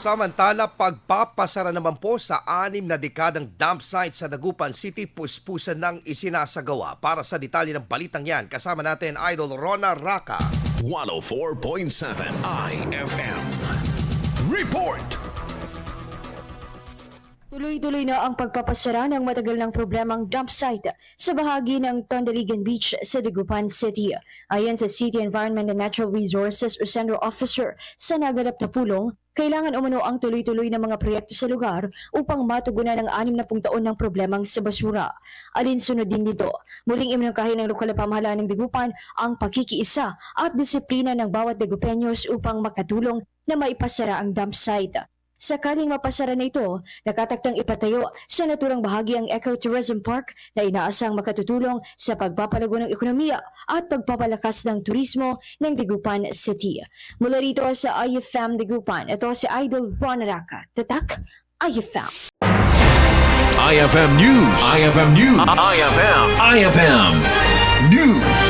Samantala, pagpapasara naman po sa 6 na dekadang dumpsite sa Dagupan City, Puspusang ng Isinasagawa. Para sa detalye ng balitang yan, kasama natin Idol Rona Raka. 104.7 IFM Report. Tuloy-tuloy na ang pagpapasara ng matagal ng problemang dumpsite sa bahagi ng Tondaligan Beach sa Dagupan City. Ayon sa City Environment and Natural Resources o CENRO Officer sa naganap na pulong, kailangan umano ang tuloy-tuloy na mga proyekto sa lugar upang matugunan ang 60 taon ng problemang sa basura. Alinsunod din dito, muling iminungkahi ng lokal na pamahalaan ng Dagupan ang pagkikiisa at disiplina ng bawat Dagupenyos upang makatulong na maipasara ang dumpsite. Sakaling mapasara na ito, nakataktang ipatayo sa naturang bahagi ang EcoTourism Park na inaasang makatutulong sa pagpapalago ng ekonomiya at pagpapalakas ng turismo ng Dagupan City. Mula rito sa IFM Dagupan, ito si Idol Ron Raka. Tatak, IFM. IFM News. IFM News. IFM News.